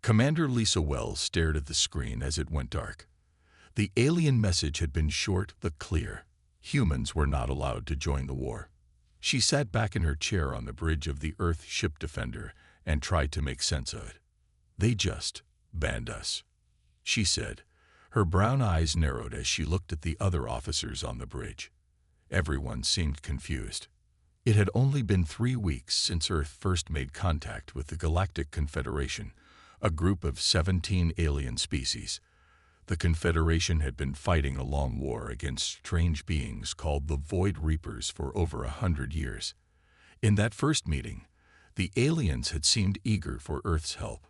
Commander Lisa Wells stared at the screen as it went dark. The alien message had been short but clear. Humans were not allowed to join the war. She sat back in her chair on the bridge of the Earth ship Defender and tried to make sense of it. "They just banned us," she said. Her brown eyes narrowed as she looked at the other officers on the bridge. Everyone seemed confused. It had only been 3 weeks since Earth first made contact with the Galactic Confederation, a group of 17 alien species. The Confederation had been fighting a long war against strange beings called the Void Reapers for over 100 years. In that first meeting, the aliens had seemed eager for Earth's help.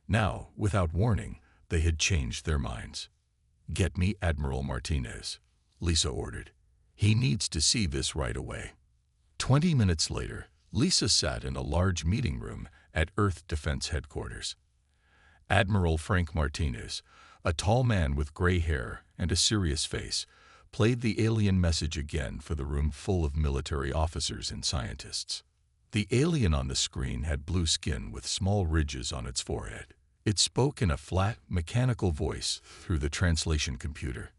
Now, without warning, they had changed their minds. "Get me Admiral Martinez," Lisa ordered. "He needs to see this right away." 20 minutes later, Lisa sat in a large meeting room at Earth Defense Headquarters. Admiral Frank Martinez, a tall man with gray hair and a serious face, played the alien message again for the room full of military officers and scientists. The alien on the screen had blue skin with small ridges on its forehead. It spoke in a flat, mechanical voice through the translation computer.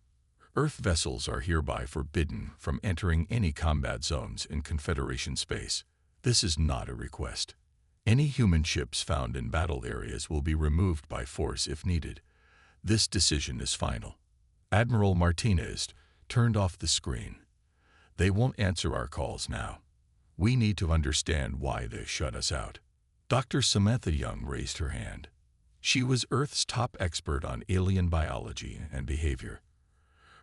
"Earth vessels are hereby forbidden from entering any combat zones in Confederation space. This is not a request. Any human ships found in battle areas will be removed by force if needed. This decision is final." Admiral Martinez turned off the screen. "They won't answer our calls now. We need to understand why they shut us out." Dr. Samantha Young raised her hand. She was Earth's top expert on alien biology and behavior.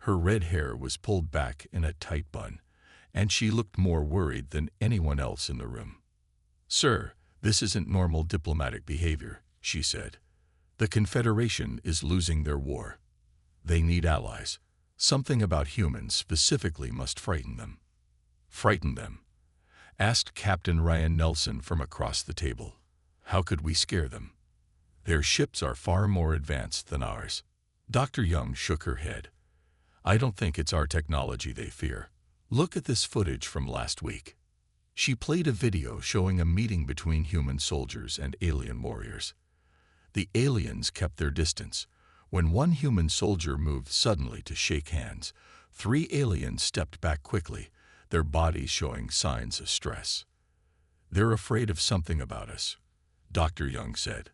Her red hair was pulled back in a tight bun, and she looked more worried than anyone else in the room. "Sir, this isn't normal diplomatic behavior," she said. "The Confederation is losing their war. They need allies. Something about humans specifically must frighten them." "Frighten them?" asked Captain Ryan Nelson from across the table. "How could we scare them? Their ships are far more advanced than ours." Dr. Young shook her head. "I don't think it's our technology they fear. Look at this footage from last week." She played a video showing a meeting between human soldiers and alien warriors. The aliens kept their distance. When one human soldier moved suddenly to shake hands, 3 aliens stepped back quickly, their bodies showing signs of stress. "They're afraid of something about us," Dr. Young said.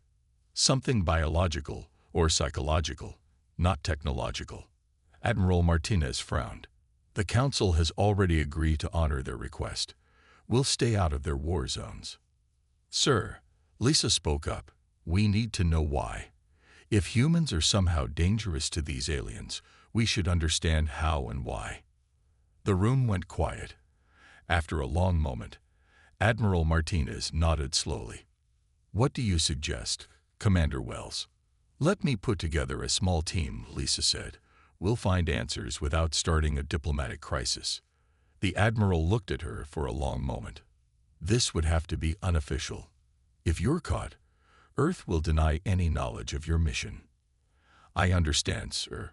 "Something biological or psychological, not technological." Admiral Martinez frowned. "The Council has already agreed to honor their request. We'll stay out of their war zones." "Sir," Lisa spoke up, "we need to know why. If humans are somehow dangerous to these aliens, we should understand how and why." The room went quiet. After a long moment, Admiral Martinez nodded slowly. "What do you suggest, Commander Wells?" "Let me put together a small team," Lisa said. "We'll find answers without starting a diplomatic crisis." The Admiral looked at her for a long moment. "This would have to be unofficial. If you're caught, Earth will deny any knowledge of your mission." "I understand, sir."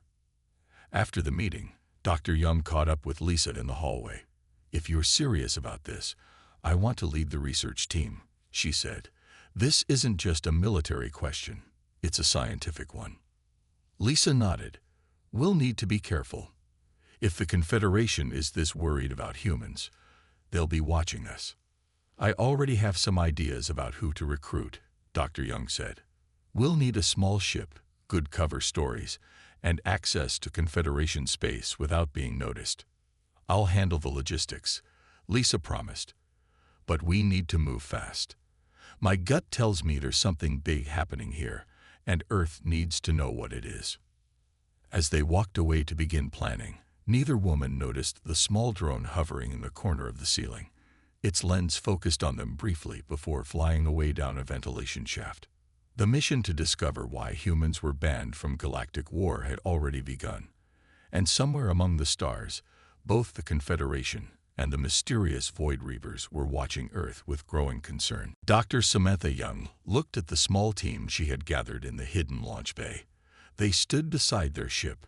After the meeting, Dr. Young caught up with Lisa in the hallway. "If you're serious about this, I want to lead the research team," she said. "This isn't just a military question, it's a scientific one." Lisa nodded. "We'll need to be careful. If the Confederation is this worried about humans, they'll be watching us." "I already have some ideas about who to recruit," Dr. Young said. "We'll need a small ship, good cover stories, and access to Confederation space without being noticed." "I'll handle the logistics," Lisa promised. "But we need to move fast. My gut tells me there's something big happening here, and Earth needs to know what it is." As they walked away to begin planning, neither woman noticed the small drone hovering in the corner of the ceiling. Its lens focused on them briefly before flying away down a ventilation shaft. The mission to discover why humans were banned from galactic war had already begun, and somewhere among the stars, both the Confederation and the mysterious Void Reapers were watching Earth with growing concern. Dr. Samantha Young looked at the small team she had gathered in the hidden launch bay. They stood beside their ship,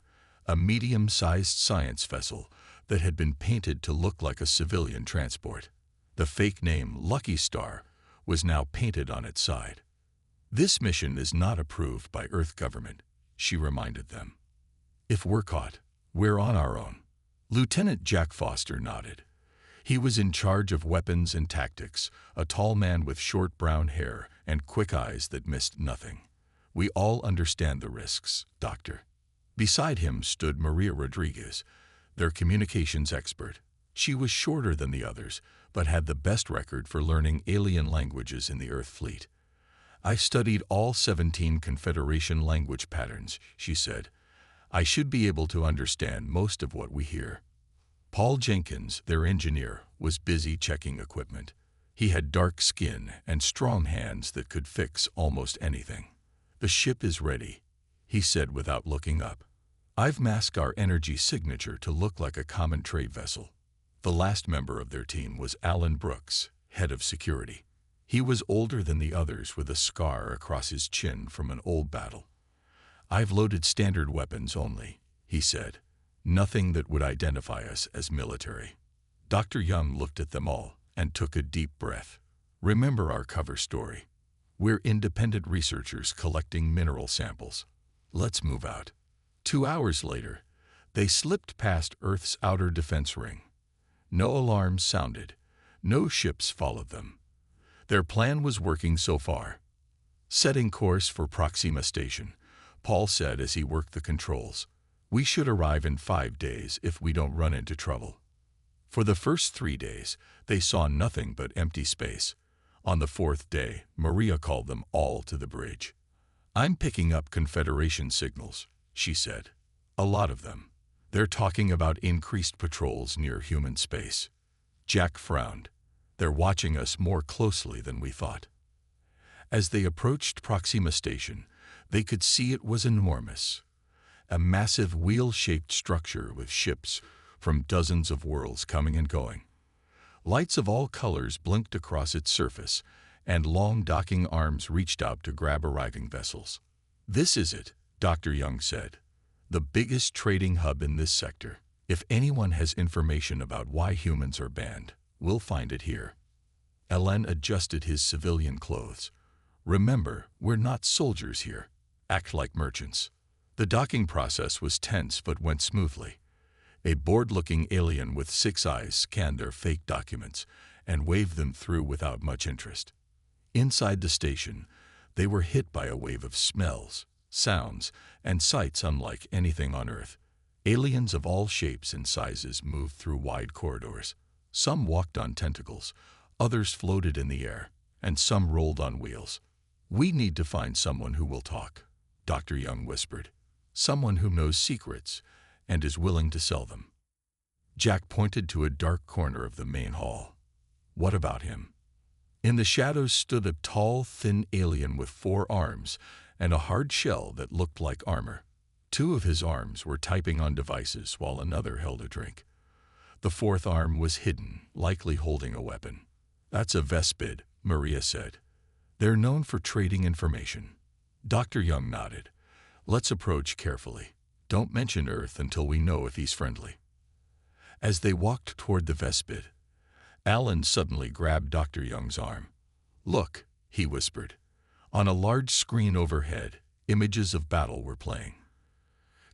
a medium-sized science vessel that had been painted to look like a civilian transport. The fake name Lucky Star was now painted on its side. This mission is not approved by Earth government, she reminded them. If we're caught, we're on our own. Lieutenant Jack Foster nodded. He was in charge of weapons and tactics, a tall man with short brown hair and quick eyes that missed nothing. We all understand the risks, Doctor. Beside him stood Maria Rodriguez, their communications expert. She was shorter than the others, but had the best record for learning alien languages in the Earth fleet. I studied all 17 Confederation language patterns, she said. I should be able to understand most of what we hear. Paul Jenkins, their engineer, was busy checking equipment. He had dark skin and strong hands that could fix almost anything. The ship is ready, he said without looking up. I've masked our energy signature to look like a common trade vessel. The last member of their team was Alan Brooks, head of security. He was older than the others with a scar across his chin from an old battle. I've loaded standard weapons only, he said. Nothing that would identify us as military. Dr. Young looked at them all and took a deep breath. Remember our cover story. We're independent researchers collecting mineral samples. Let's move out. 2 hours later, they slipped past Earth's outer defense ring. No alarms sounded. No ships followed them. Their plan was working so far. Setting course for Proxima Station, Paul said as he worked the controls. We should arrive in 5 days if we don't run into trouble. For the first 3 days, they saw nothing but empty space. On the 4th day, Maria called them all to the bridge. I'm picking up Confederation signals, she said. A lot of them. They're talking about increased patrols near human space. Jack frowned. They're watching us more closely than we thought. As they approached Proxima Station, they could see it was enormous. A massive wheel-shaped structure with ships from dozens of worlds coming and going. Lights of all colors blinked across its surface, and long docking arms reached out to grab arriving vessels. This is it, Dr. Young said. The biggest trading hub in this sector. If anyone has information about why humans are banned, we'll find it here. Elen adjusted his civilian clothes. Remember, we're not soldiers here. Act like merchants. The docking process was tense but went smoothly. A bored-looking alien with 6 eyes scanned their fake documents and waved them through without much interest. Inside the station, they were hit by a wave of smells, sounds, and sights unlike anything on Earth. Aliens of all shapes and sizes moved through wide corridors. Some walked on tentacles, others floated in the air, and some rolled on wheels. We need to find someone who will talk, Dr. Young whispered. Someone who knows secrets and is willing to sell them. Jack pointed to a dark corner of the main hall. What about him? In the shadows stood a tall, thin alien with 4 arms and a hard shell that looked like armor. 2 of his arms were typing on devices while another held a drink. The 4th arm was hidden, likely holding a weapon. That's a Vespid, Maria said. They're known for trading information. Dr. Young nodded. Let's approach carefully. Don't mention Earth until we know if he's friendly. As they walked toward the Vespid, Alan suddenly grabbed Dr. Young's arm. Look, he whispered. On a large screen overhead, images of battle were playing.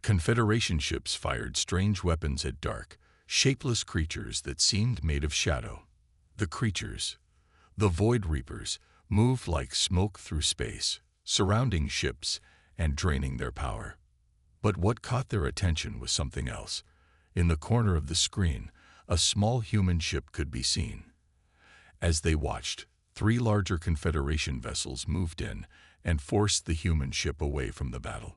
Confederation ships fired strange weapons at dark, shapeless creatures that seemed made of shadow. The creatures, the Void Reapers, moved like smoke through space, surrounding ships and draining their power. But what caught their attention was something else. In the corner of the screen, a small human ship could be seen. As they watched, 3 larger Confederation vessels moved in and forced the human ship away from the battle.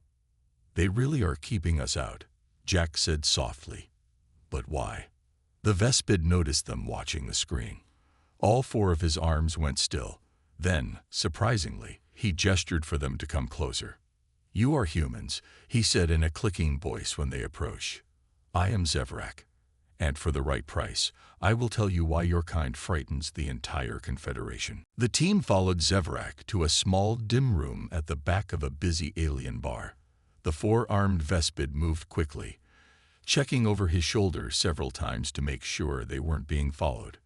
They really are keeping us out, Jack said softly. But why? The Vespid noticed them watching the screen. All 4 of his arms went still. Then, surprisingly, he gestured for them to come closer. You are humans, he said in a clicking voice when they approached. I am Zevrak, and for the right price, I will tell you why your kind frightens the entire Confederation. The team followed Zevrak to a small, dim room at the back of a busy alien bar. The 4-armed Vespid moved quickly, checking over his shoulder several times to make sure they weren't being followed.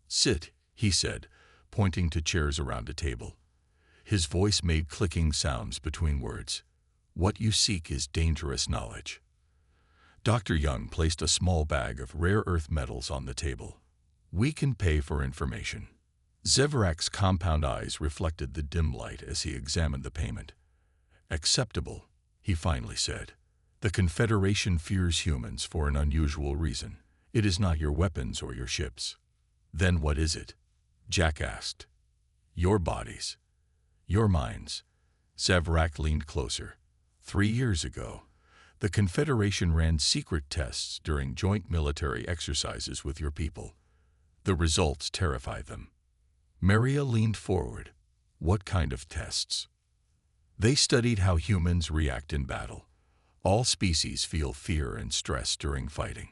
Sit, he said, pointing to chairs around a table. His voice made clicking sounds between words. What you seek is dangerous knowledge. Dr. Young placed a small bag of rare earth metals on the table. We can pay for information. Zevarak's compound eyes reflected the dim light as he examined the payment. Acceptable, he finally said. The Confederation fears humans for an unusual reason. It is not your weapons or your ships. Then what is it? Jack asked. Your bodies. Your minds. Zevarak leaned closer. 3 years ago, the Confederation ran secret tests during joint military exercises with your people. The results terrified them. Maria leaned forward. What kind of tests? They studied how humans react in battle. All species feel fear and stress during fighting.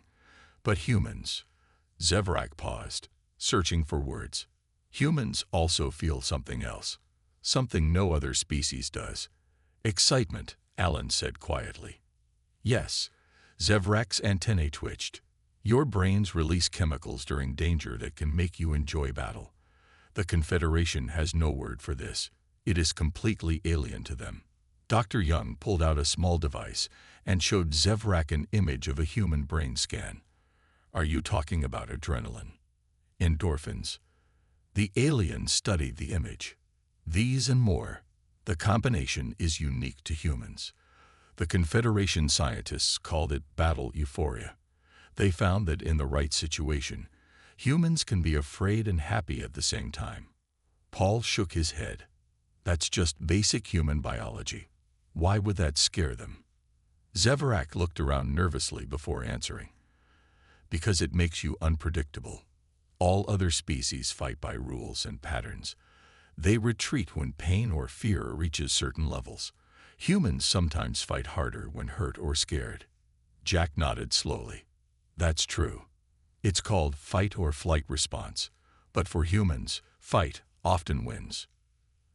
But humans... Zevarak paused, searching for words. Humans also feel something else. Something no other species does. Excitement, Alan said quietly. Yes, Zevarak's antennae twitched. Your brains release chemicals during danger that can make you enjoy battle. The Confederation has no word for this. It is completely alien to them. Dr. Young pulled out a small device and showed Zevarak an image of a human brain scan. Are you talking about adrenaline? Endorphins? The alien studied the image. These and more. The combination is unique to humans. The Confederation scientists called it battle euphoria. They found that in the right situation, humans can be afraid and happy at the same time. Paul shook his head. That's just basic human biology. Why would that scare them? Zevarak looked around nervously before answering. Because it makes you unpredictable. All other species fight by rules and patterns. They retreat when pain or fear reaches certain levels. Humans sometimes fight harder when hurt or scared. Jack nodded slowly. That's true. It's called fight or flight response. But for humans, fight often wins.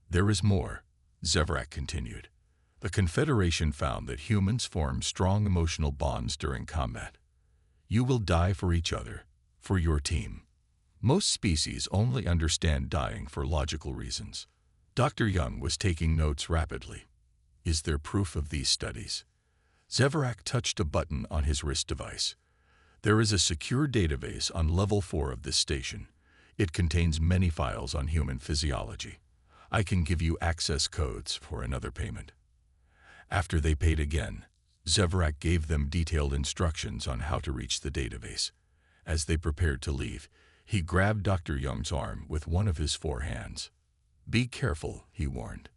There is more, Zevarak continued. The Confederation found that humans form strong emotional bonds during combat. You will die for each other, for your team. Most species only understand dying for logical reasons. Dr. Young was taking notes rapidly. Is there proof of these studies? Zevarak touched a button on his wrist device. There is a secure database on level 4 of this station. It contains many files on human physiology. I can give you access codes for another payment. After they paid again, Zevarak gave them detailed instructions on how to reach the database. As they prepared to leave, he grabbed Dr. Young's arm with one of his 4 hands. Be careful, he warned.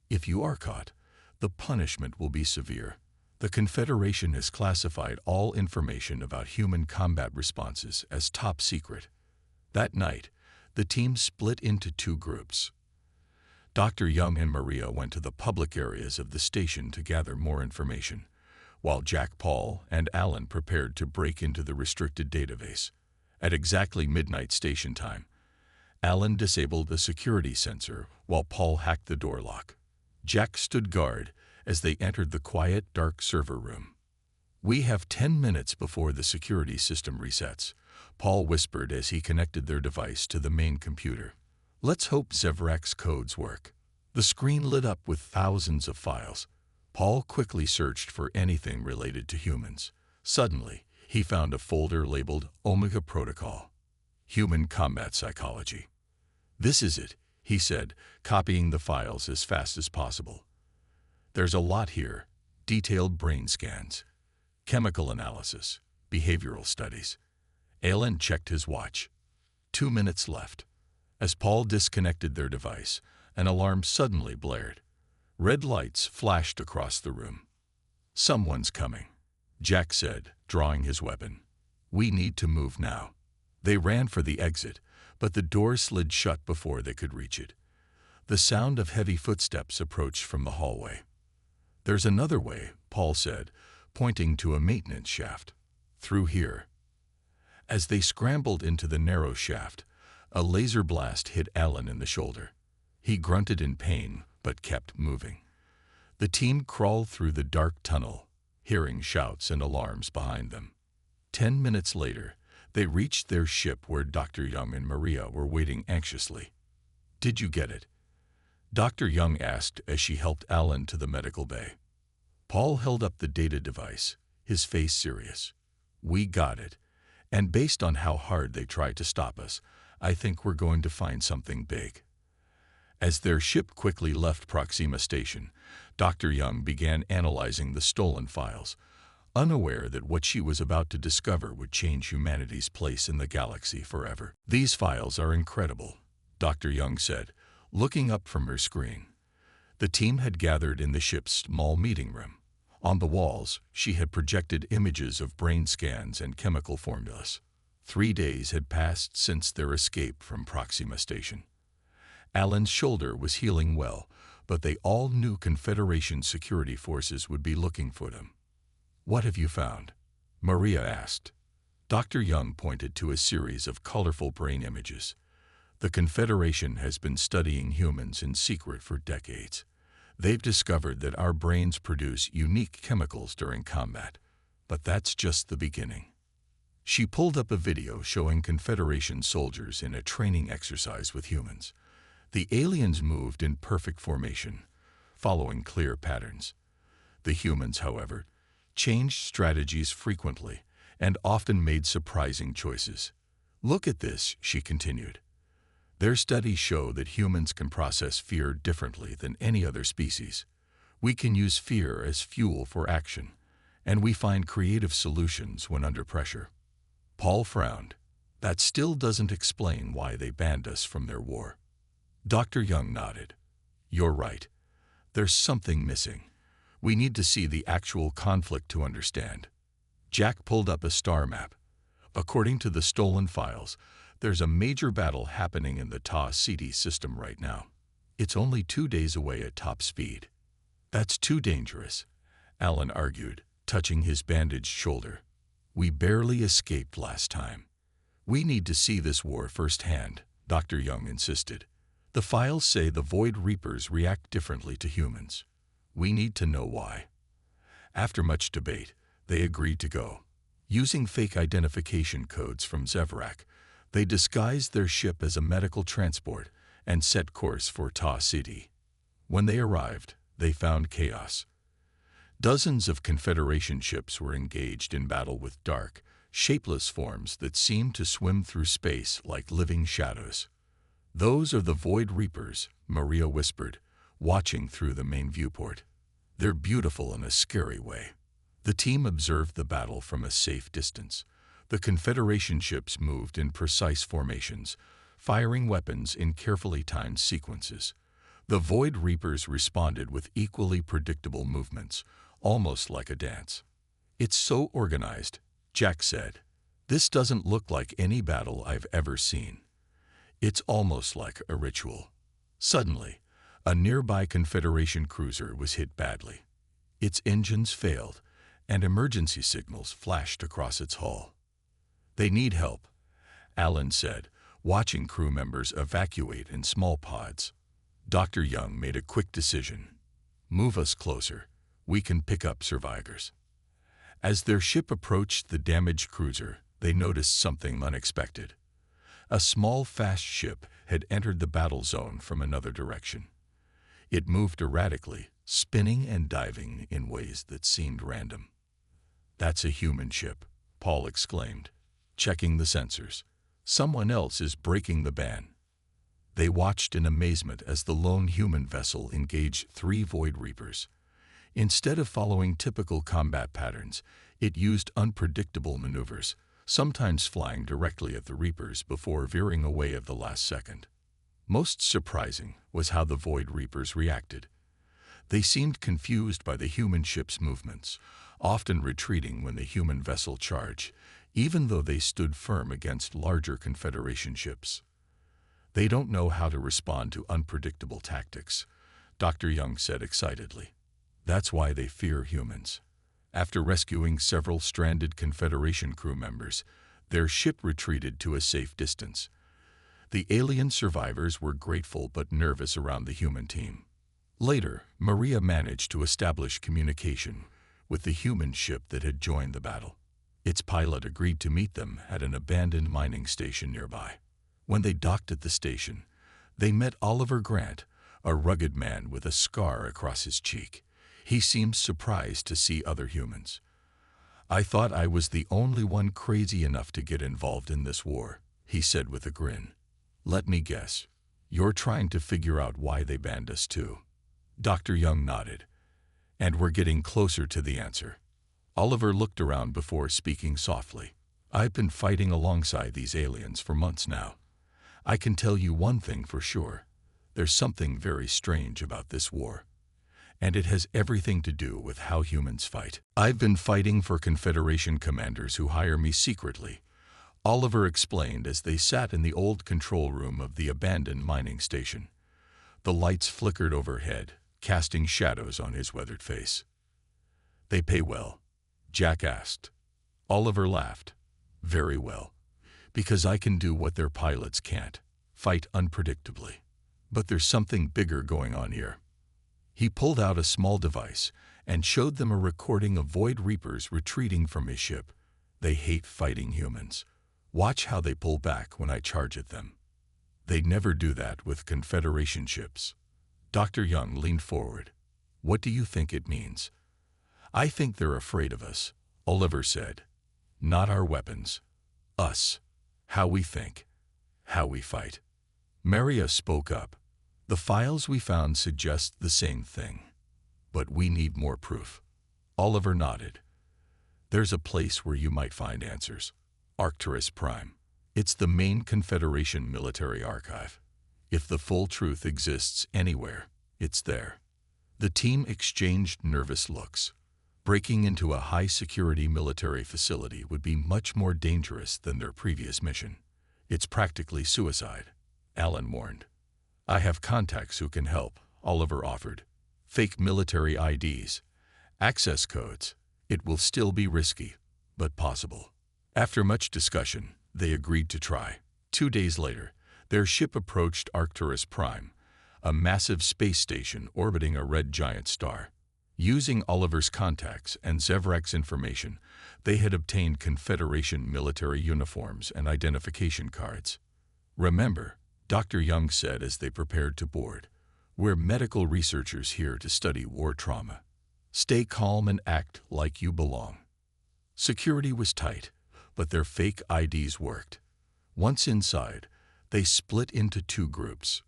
If you are caught, the punishment will be severe. The Confederation has classified all information about human combat responses as top secret. That night, the team split into 2 groups. Dr. Young and Maria went to the public areas of the station to gather more information, while Jack, Paul, and Alan prepared to break into the restricted database. At exactly midnight station time, Alan disabled the security sensor while Paul hacked the door lock. Jack stood guard as they entered the quiet, dark server room. We have 10 minutes before the security system resets, Paul whispered as he connected their device to the main computer. Let's hope Zevarak's codes work. The screen lit up with thousands of files. Paul quickly searched for anything related to humans. Suddenly, he found a folder labeled Omega Protocol, Human Combat Psychology. This is it, he said, copying the files as fast as possible. There's a lot here: detailed brain scans, chemical analysis, behavioral studies. Alan checked his watch. 2 minutes left. As Paul disconnected their device, an alarm suddenly blared. Red lights flashed across the room. Someone's coming, Jack said, drawing his weapon. We need to move now. They ran for the exit, but the door slid shut before they could reach it. The sound of heavy footsteps approached from the hallway. There's another way, Paul said, pointing to a maintenance shaft. Through here. As they scrambled into the narrow shaft, a laser blast hit Alan in the shoulder. He grunted in pain, but kept moving. The team crawled through the dark tunnel, hearing shouts and alarms behind them. 10 minutes later, they reached their ship where Dr. Young and Maria were waiting anxiously. Did you get it? Dr. Young asked as she helped Alan to the medical bay. Paul held up the data device, his face serious. We got it. And based on how hard they tried to stop us, I think we're going to find something big. As their ship quickly left Proxima Station, Dr. Young began analyzing the stolen files, unaware that what she was about to discover would change humanity's place in the galaxy forever. These files are incredible, Dr. Young said, looking up from her screen. The team had gathered in the ship's small meeting room. On the walls, she had projected images of brain scans and chemical formulas. 3 days had passed since their escape from Proxima Station. Alan's shoulder was healing well, but they all knew Confederation security forces would be looking for them. What have you found? Maria asked. Dr. Young pointed to a series of colorful brain images. The Confederation has been studying humans in secret for decades. They've discovered that our brains produce unique chemicals during combat, but that's just the beginning. She pulled up a video showing Confederation soldiers in a training exercise with humans. The aliens moved in perfect formation, following clear patterns. The humans, however, changed strategies frequently and often made surprising choices. Look at this, she continued. Their studies show that humans can process fear differently than any other species. We can use fear as fuel for action, and we find creative solutions when under pressure. Paul frowned. That still doesn't explain why they banned us from their war. Dr. Young nodded. You're right. There's something missing. We need to see the actual conflict to understand. Jack pulled up a star map. According to the stolen files, there's a major battle happening in the Ta Ceti system right now. It's only 2 days away at top speed. That's too dangerous, Alan argued, touching his bandaged shoulder. We barely escaped last time. We need to see this war firsthand, Dr. Young insisted. The files say the Void Reapers react differently to humans. We need to know why. After much debate, they agreed to go. Using fake identification codes from Zevrak, they disguised their ship as a medical transport and set course for Ta Ceti. When they arrived, they found chaos. Dozens of Confederation ships were engaged in battle with dark, shapeless forms that seemed to swim through space like living shadows. Those are the Void Reapers, Maria whispered, watching through the main viewport. They're beautiful in a scary way. The team observed the battle from a safe distance. The Confederation ships moved in precise formations, firing weapons in carefully timed sequences. The Void Reapers responded with equally predictable movements, almost like a dance. It's so organized, Jack said. This doesn't look like any battle I've ever seen. It's almost like a ritual. Suddenly, a nearby Confederation cruiser was hit badly. Its engines failed, and emergency signals flashed across its hull. They need help, Alan said, watching crew members evacuate in small pods. Dr. Young made a quick decision. Move us closer. We can pick up survivors. As their ship approached the damaged cruiser, they noticed something unexpected. A small, fast ship had entered the battle zone from another direction. It moved erratically, spinning and diving in ways that seemed random. That's a human ship, Paul exclaimed, checking the sensors. Someone else is breaking the ban. They watched in amazement as the lone human vessel engaged 3 Void Reapers. Instead of following typical combat patterns, it used unpredictable maneuvers, sometimes flying directly at the Reapers before veering away at the last second. Most surprising was how the Void Reapers reacted. They seemed confused by the human ship's movements, often retreating when the human vessel charged, even though they stood firm against larger Confederation ships. They don't know how to respond to unpredictable tactics, Dr. Young said excitedly. That's why they fear humans. After rescuing several stranded Confederation crew members, their ship retreated to a safe distance. The alien survivors were grateful but nervous around the human team. Later, Maria managed to establish communication with the human ship that had joined the battle. Its pilot agreed to meet them at an abandoned mining station nearby. When they docked at the station, they met Oliver Grant, a rugged man with a scar across his cheek. He seemed surprised to see other humans. "I thought I was the only one crazy enough to get involved in this war," he said with a grin. "Let me guess. You're trying to figure out why they banned us too." Dr. Young nodded. "And we're getting closer to the answer." Oliver looked around before speaking softly. "I've been fighting alongside these aliens for months now. I can tell you one thing for sure. There's something very strange about this war. And it has everything to do with how humans fight. I've been fighting for Confederation commanders who hire me secretly," Oliver explained as they sat in the old control room of the abandoned mining station. The lights flickered overhead, casting shadows on his weathered face. "They pay well?" Jack asked. Oliver laughed. "Very well. Because I can do what their pilots can't, fight unpredictably. But there's something bigger going on here." He pulled out a small device and showed them a recording of Void Reapers retreating from his ship. "They hate fighting humans. Watch how they pull back when I charge at them. They'd never do that with Confederation ships." Dr. Young leaned forward. "What do you think it means?" "I think they're afraid of us," Oliver said. "Not our weapons. Us. How we think. How we fight." Maria spoke up. "The files we found suggest the same thing. But we need more proof." Oliver nodded. "There's a place where you might find answers. Arcturus Prime. It's the main Confederation military archive. If the full truth exists anywhere, it's there." The team exchanged nervous looks. Breaking into a high-security military facility would be much more dangerous than their previous mission. "It's practically suicide," Alan warned. "I have contacts who can help," Oliver offered. "Fake military IDs, access codes. It will still be risky, but possible." After much discussion, they agreed to try. 2 days later, their ship approached Arcturus Prime, a massive space station orbiting a red giant star. Using Oliver's contacts and Zevrak's information, they had obtained Confederation military uniforms and identification cards. "Remember," Dr. Young said as they prepared to board, "we're medical researchers here to study war trauma. Stay calm and act like you belong." Security was tight, but their fake IDs worked. Once inside, they split into 2 groups.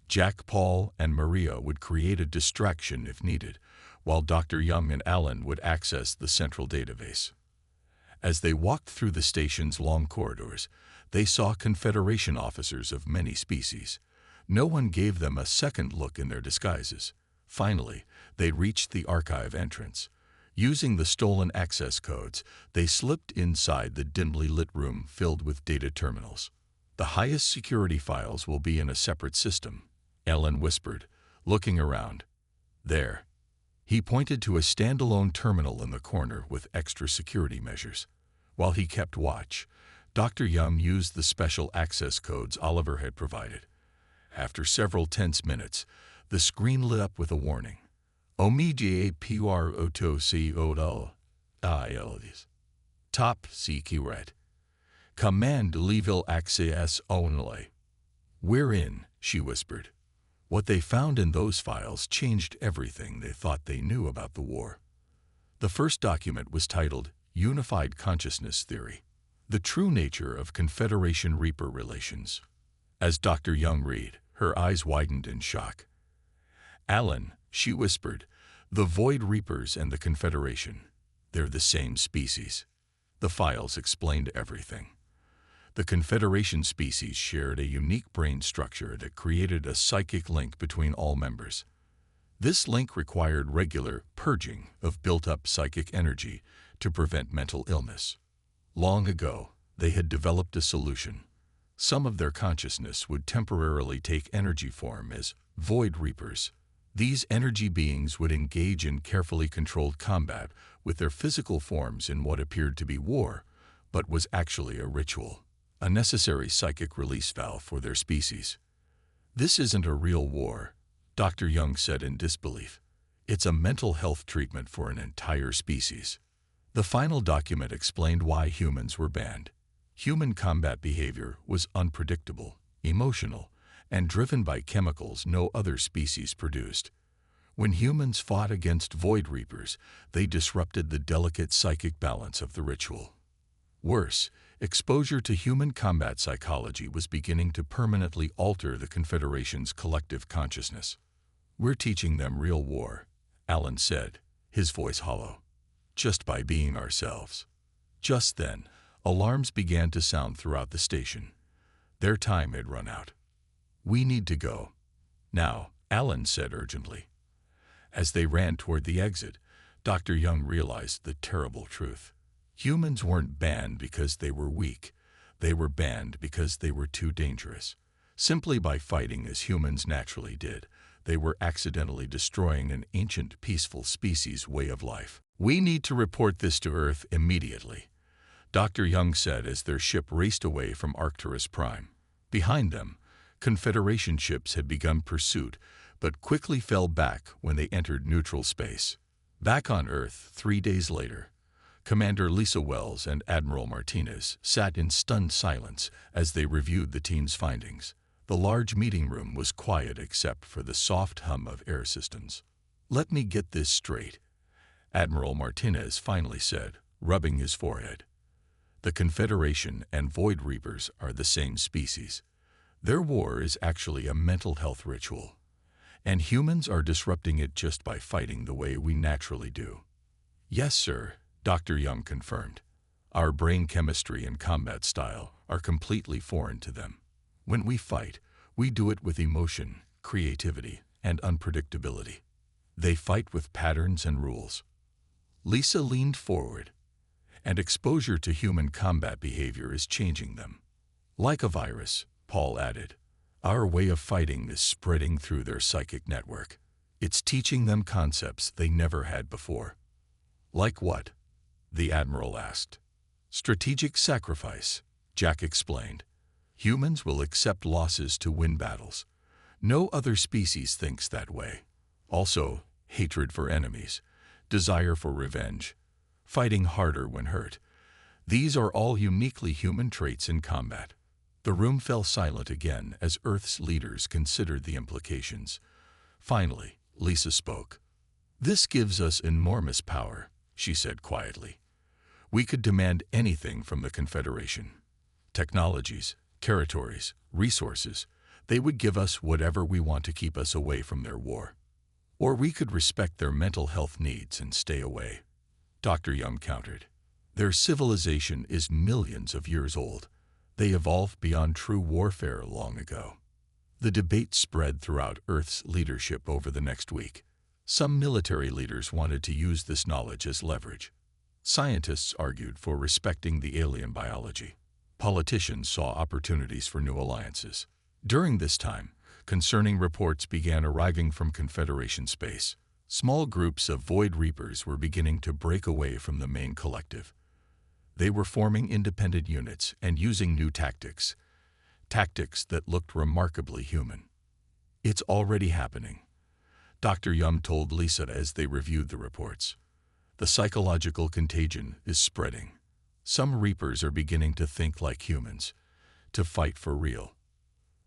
Jack, Paul, and Maria would create a distraction if needed, while Dr. Young and Alan would access the central database. As they walked through the station's long corridors, they saw Confederation officers of many species. No one gave them a second look in their disguises. Finally, they reached the archive entrance. Using the stolen access codes, they slipped inside the dimly lit room filled with data terminals. "The highest security files will be in a separate system," Ellen whispered, looking around. "There." He pointed to a standalone terminal in the corner with extra security measures. While he kept watch, Dr. Young used the special access codes Oliver had provided. After several tense minutes, the screen lit up with a warning. "Omega pur auto si odal ILs. Top secret. Command level access only." "We're in," she whispered. What they found in those files changed everything they thought they knew about the war. The first document was titled Unified Consciousness Theory, the true nature of Confederation Reaper relations. As Dr. Young read, her eyes widened in shock. "Alan," she whispered, "the Void Reapers and the Confederation, they're the same species." The files explained everything. The Confederation species shared a unique brain structure that created a psychic link between all members. This link required regular purging of built-up psychic energy to prevent mental illness. Long ago, they had developed a solution. Some of their consciousness would temporarily take energy form as Void Reapers. These energy beings would engage in carefully controlled combat with their physical forms in what appeared to be war, but was actually a ritual, a necessary psychic release valve for their species. "This isn't a real war," Dr. Young said in disbelief. "It's a mental health treatment for an entire species." The final document explained why humans were banned. Human combat behavior was unpredictable, emotional, and driven by chemicals no other species produced. When humans fought against Void Reapers, they disrupted the delicate psychic balance of the ritual. Worse, exposure to human combat psychology was beginning to permanently alter the Confederation's collective consciousness. "We're teaching them real war," Alan said, his voice hollow, "just by being ourselves." Just then, alarms began to sound throughout the station. Their time had run out. "We need to go now," Alan said urgently. As they ran toward the exit, Dr. Young realized the terrible truth. Humans weren't banned because they were weak. They were banned because they were too dangerous. Simply by fighting as humans naturally did, they were accidentally destroying an ancient, peaceful species' way of life. "We need to report this to Earth immediately," Dr. Young said as their ship raced away from Arcturus Prime. Behind them, Confederation ships had begun pursuit, but quickly fell back when they entered neutral space. Back on Earth 3 days later, Commander Lisa Wells and Admiral Martinez sat in stunned silence as they reviewed the team's findings. The large meeting room was quiet except for the soft hum of air systems. "Let me get this straight," Admiral Martinez finally said, rubbing his forehead. "The Confederation and Void Reapers are the same species. Their war is actually a mental health ritual, and humans are disrupting it just by fighting the way we naturally do." "Yes, sir," Dr. Young confirmed. "Our brain chemistry and combat style are completely foreign to them. When we fight, we do it with emotion, creativity, and unpredictability. They fight with patterns and rules." Lisa leaned forward, "And exposure to human combat behavior is changing them. Like a virus," Paul added. "Our way of fighting is spreading through their psychic network. It's teaching them concepts they never had before." "Like what?" the Admiral asked. "Strategic sacrifice," Jack explained. "Humans will accept losses to win battles. No other species thinks that way. Also, hatred for enemies, desire for revenge, fighting harder when hurt. These are all uniquely human traits in combat." The room fell silent again as Earth's leaders considered the implications. Finally, Lisa spoke. "This gives us enormous power," she said quietly. "We could demand anything from the Confederation. Technologies, territories, resources. They would give us whatever we want to keep us away from their war. Or we could respect their mental health needs and stay away," Dr. Young countered. "Their civilization is millions of years old. They evolved beyond true warfare long ago." The debate spread throughout Earth's leadership over the next week. Some military leaders wanted to use this knowledge as leverage. Scientists argued for respecting the alien biology. Politicians saw opportunities for new alliances. During this time, concerning reports began arriving from Confederation space. Small groups of Void Reapers were beginning to break away from the main collective. They were forming independent units and using new tactics that looked remarkably human. "It's already happening," Dr. Young told Lisa as they reviewed the reports. "The psychological contagion is spreading. Some Reapers are beginning to think like humans, to fight for real."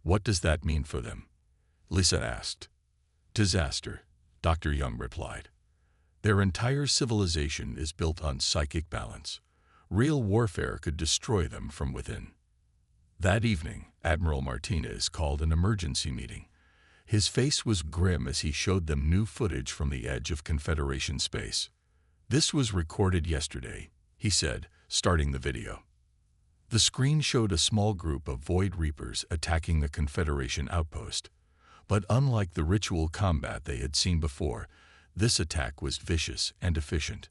"What does that mean for them?" Lisa asked. "Disaster," Dr. Young replied. "Their entire civilization is built on psychic balance. Real warfare could destroy them from within." That evening, Admiral Martinez called an emergency meeting. His face was grim as he showed them new footage from the edge of Confederation space. "This was recorded yesterday," he said, starting the video. The screen showed a small group of Void Reapers attacking the Confederation outpost. But unlike the ritual combat they had seen before, this attack was vicious and efficient.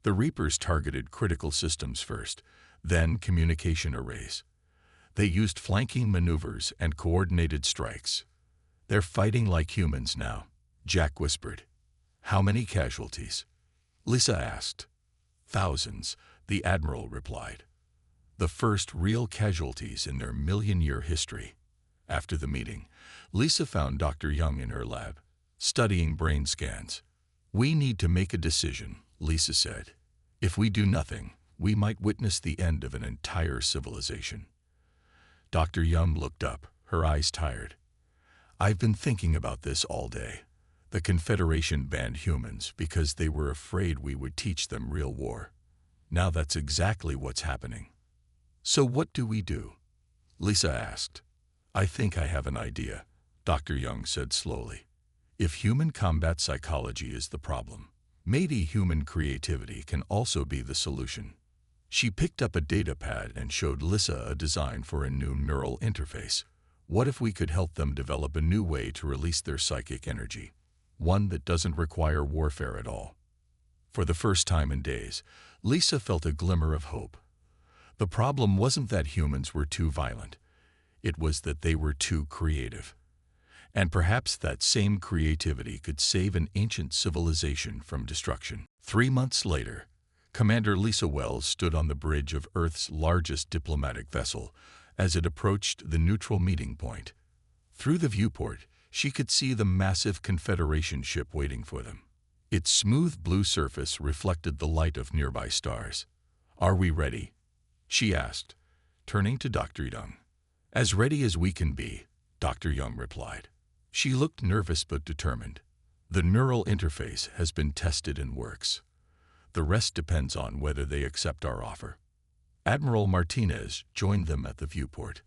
The Reapers targeted critical systems first, then communication arrays. They used flanking maneuvers and coordinated strikes. "They're fighting like humans now," Jack whispered. "How many casualties?" Lisa asked. "Thousands," the Admiral replied. "The first real casualties in their million-year history." After the meeting, Lisa found Dr. Young in her lab, studying brain scans. "We need to make a decision," Lisa said. "If we do nothing, we might witness the end of an entire civilization." Dr. Young looked up, her eyes tired. I've been thinking about this all day. The Confederation banned humans because they were afraid we would teach them real war. Now that's exactly what's happening. So what do we do? Lisa asked. I think I have an idea, Dr. Young said slowly. If human combat psychology is the problem, maybe human creativity can also be the solution. She picked up a datapad and showed Lisa a design for a new neural interface. What if we could help them develop a new way to release their psychic energy? One that doesn't require warfare at all. For the first time in days, Lisa felt a glimmer of hope. The problem wasn't that humans were too violent. It was that they were too creative. And perhaps that same creativity could save an ancient civilization from destruction. 3 months later, Commander Lisa Wells stood on the bridge of Earth's largest diplomatic vessel as it approached the neutral meeting point. Through the viewport, she could see the massive Confederation ship waiting for them. Its smooth blue surface reflected the light of nearby stars. Are we ready? She asked, turning to Dr. Young. As ready as we can be, Dr. Young replied. She looked nervous but determined. The neural interface has been tested and works. The rest depends on whether they accept our offer. Admiral Martinez joined them at the viewport.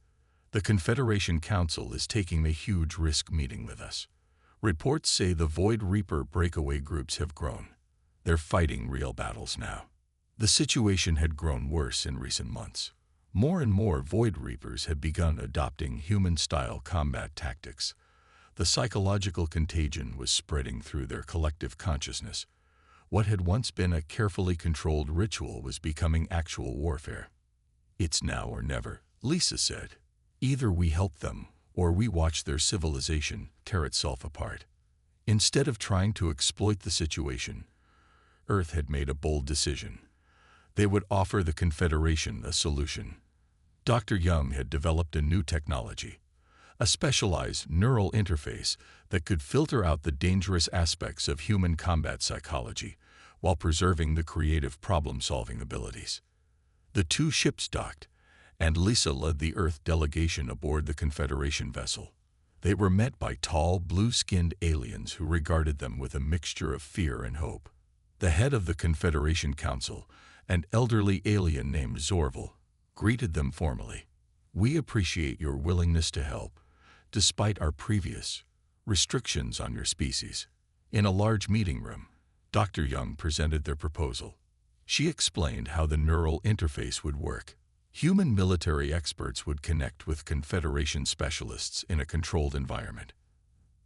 The Confederation Council is taking a huge risk meeting with us. Reports say the Void Reaper breakaway groups have grown. They're fighting real battles now. The situation had grown worse in recent months. More and more Void Reapers had begun adopting human-style combat tactics. The psychological contagion was spreading through their collective consciousness. What had once been a carefully controlled ritual was becoming actual warfare. It's now or never, Lisa said. Either we help them, or we watch their civilization tear itself apart. Instead of trying to exploit the situation, Earth had made a bold decision. They would offer the Confederation a solution. Dr. Young had developed a new technology, a specialized neural interface that could filter out the dangerous aspects of human combat psychology while preserving the creative problem-solving abilities. The two ships docked, and Lisa led the Earth delegation aboard the Confederation vessel. They were met by tall, blue-skinned aliens who regarded them with a mixture of fear and hope. The head of the Confederation Council, an elderly alien named Zorval, greeted them formally. We appreciate your willingness to help, despite our previous restrictions on your species. In a large meeting room, Dr. Young presented their proposal. She explained how the neural interface would work. Human military experts would connect with Confederation specialists in a controlled environment.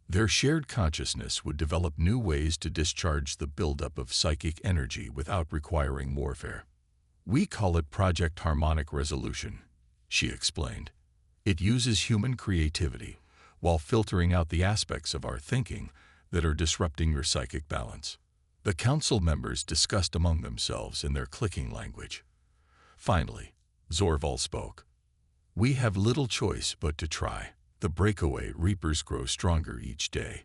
Their shared consciousness would develop new ways to discharge the buildup of psychic energy without requiring warfare. We call it Project Harmonic Resolution, she explained. It uses human creativity while filtering out the aspects of our thinking that are disrupting your psychic balance. The council members discussed among themselves in their clicking language. Finally, Zorval spoke. We have little choice but to try. The breakaway Reapers grow stronger each day.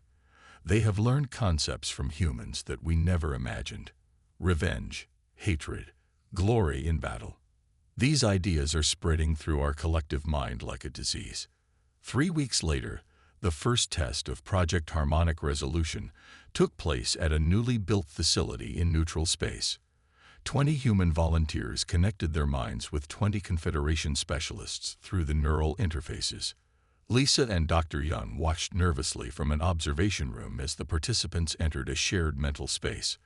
They have learned concepts from humans that we never imagined. Revenge, hatred, glory in battle. These ideas are spreading through our collective mind like a disease. 3 weeks later, the first test of Project Harmonic Resolution took place at a newly built facility in neutral space. 20 human volunteers connected their minds with 20 Confederation specialists through the neural interfaces. Lisa and Dr. Young watched nervously from an observation room as the participants entered a shared mental space.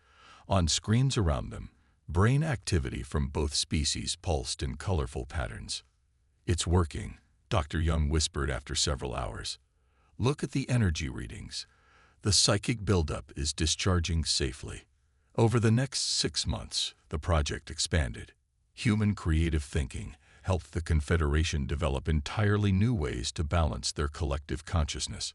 On screens around them, brain activity from both species pulsed in colorful patterns. It's working, Dr. Young whispered after several hours. Look at the energy readings. The psychic buildup is discharging safely. Over the next 6 months, the project expanded. Human creative thinking helped the Confederation develop entirely new ways to balance their collective consciousness.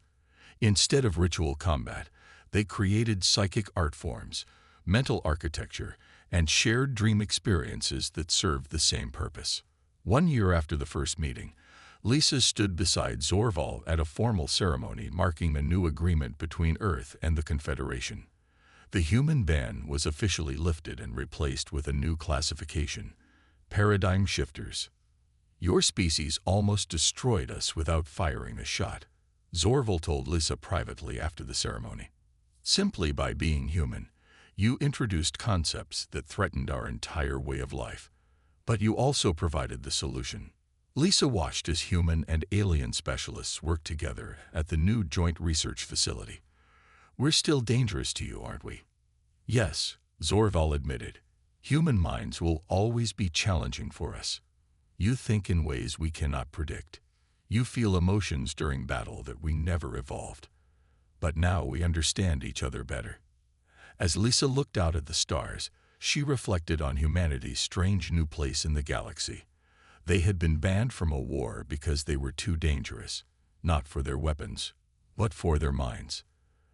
Instead of ritual combat, they created psychic art forms, mental architecture, and shared dream experiences that served the same purpose. 1 year after the first meeting, Lisa stood beside Zorval at a formal ceremony marking a new agreement between Earth and the Confederation. The human ban was officially lifted and replaced with a new classification, Paradigm Shifters. Your species almost destroyed us without firing a shot, Zorval told Lisa privately after the ceremony. Simply by being human, you introduced concepts that threatened our entire way of life, but you also provided the solution. Lisa watched as human and alien specialists worked together at the new joint research facility. We're still dangerous to you, aren't we? Yes, Zorval admitted. Human minds will always be challenging for us. You think in ways we cannot predict. You feel emotions during battle that we never evolved. But now we understand each other better. As Lisa looked out at the stars, she reflected on humanity's strange new place in the galaxy. They had been banned from a war because they were too dangerous, not for their weapons, but for their minds.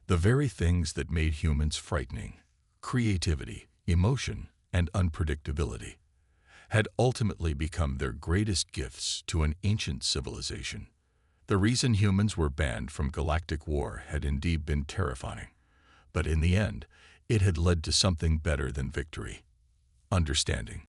The very things that made humans frightening, creativity, emotion, and unpredictability, had ultimately become their greatest gifts to an ancient civilization. The reason humans were banned from galactic war had indeed been terrifying, but in the end, it had led to something better than victory: understanding.